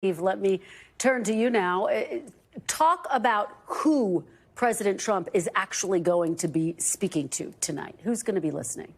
Steve, let me turn to you now. Talk about who President Trump is actually going to be speaking to tonight. Who's going to be listening?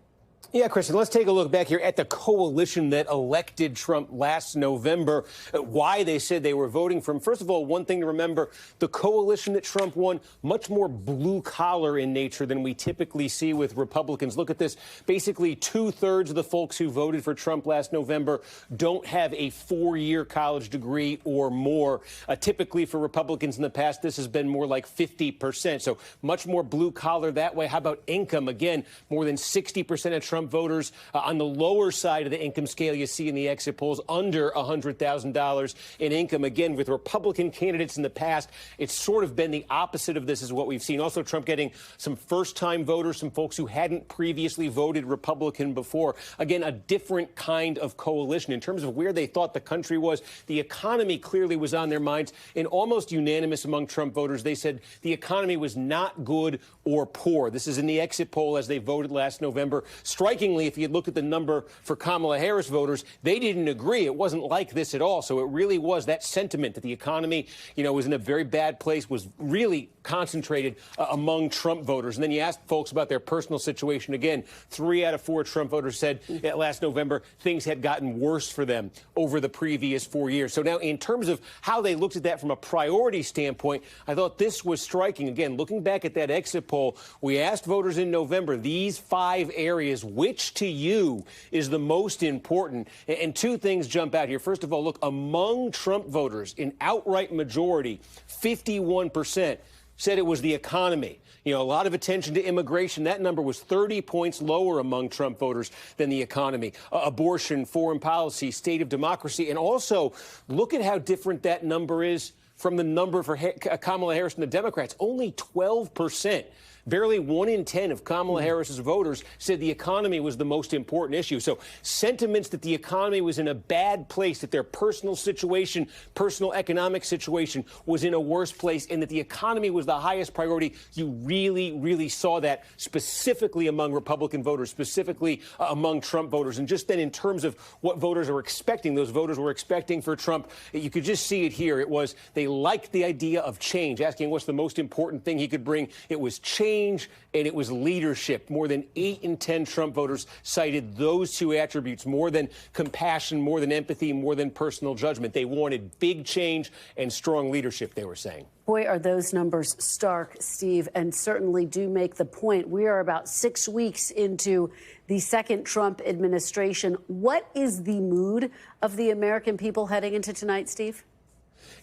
Yeah, Kristen, let's take a look back here at the coalition that elected Trump last November, why they said they were voting for him. First of all, one thing to remember, the coalition that Trump won, much more blue-collar in nature than we typically see with Republicans. Look at this. Basically, 2/3 of the folks who voted for Trump last November don't have a 4-year college degree or more. Typically, for Republicans in the past, this has been more like 50%. So much more blue-collar that way. How about income? Again, more than 60% of Trump voters on the lower side of the income scale you see in the exit polls, under $100,000 in income. Again, with Republican candidates in the past, it's sort of been the opposite of this is what we've seen. Also, Trump getting some first-time voters, some folks who hadn't previously voted Republican before. Again, a different kind of coalition in terms of where they thought the country was. The economy clearly was on their minds, and almost unanimous among Trump voters. They said the economy was not good or poor. This is in the exit poll as they voted last November. Strikingly, if you look at the number for Kamala Harris voters, they didn't agree. It wasn't like this at all. So it really was that sentiment that the economy, was in a very bad place, was really concentrated among Trump voters. And then you ask folks about their personal situation. Again, 3 out of 4 Trump voters said last November things had gotten worse for them over the previous 4 years. So now in terms of how they looked at that from a priority standpoint, I thought this was striking. Again, looking back at that exit poll, we asked voters in November these 5 areas, which to you is the most important? And 2 things jump out here. First of all, look, among Trump voters, an outright majority, 51%, said it was the economy. A lot of attention to immigration. That number was 30 points lower among Trump voters than the economy. Abortion, foreign policy, state of democracy. And also, look at how different that number is from the number for Kamala Harris and the Democrats. Only 12%. Barely 1 in 10 of Kamala Harris's voters said the economy was the most important issue. So sentiments that the economy was in a bad place, that their personal situation, personal economic situation was in a worse place, and that the economy was the highest priority. You really, really saw that specifically among Republican voters, specifically among Trump voters. And just then in terms of what voters are expecting, those voters were expecting for Trump, you could just see it here. It was they liked the idea of change, asking what's the most important thing he could bring. It was change. And it was leadership. More than 8 in 10 Trump voters cited those 2 attributes, more than compassion, more than empathy, more than personal judgment. They wanted big change and strong leadership, they were saying. Boy, are those numbers stark, Steve, and certainly do make the point. We are about 6 weeks into the second Trump administration. What is the mood of the American people heading into tonight, Steve?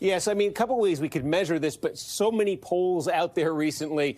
Yes, a couple ways we could measure this, but so many polls out there recently.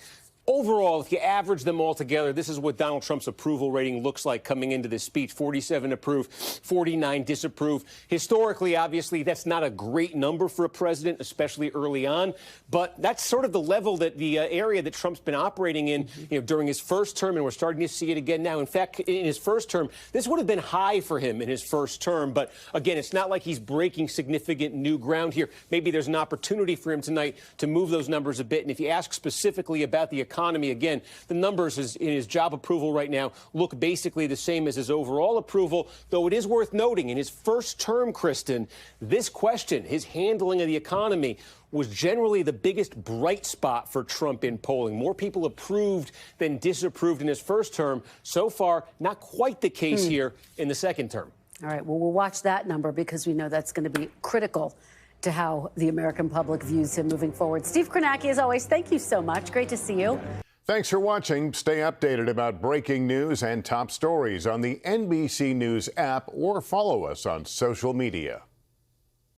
Overall, if you average them all together, this is what Donald Trump's approval rating looks like coming into this speech. 47 approve, 49 disapprove. Historically, obviously, that's not a great number for a president, especially early on. But that's sort of the level that the area that Trump's been operating in during his first term, and we're starting to see it again now. In fact, in his first term, this would have been high for him in his first term. But again, it's not like he's breaking significant new ground here. Maybe there's an opportunity for him tonight to move those numbers a bit. And if you ask specifically about the economy, again, the numbers in his job approval right now look basically the same as his overall approval, though it is worth noting in his first term, Kristen, this question, his handling of the economy, was generally the biggest bright spot for Trump in polling. More people approved than disapproved in his first term. So far, not quite the case here in the second term. All right, well, we'll watch that number because we know that's going to be critical to how the American public views him moving forward. Steve Kornacki, as always, thank you so much. Great to see you. Thanks for watching. Stay updated about breaking news and top stories on the NBC News app or follow us on social media.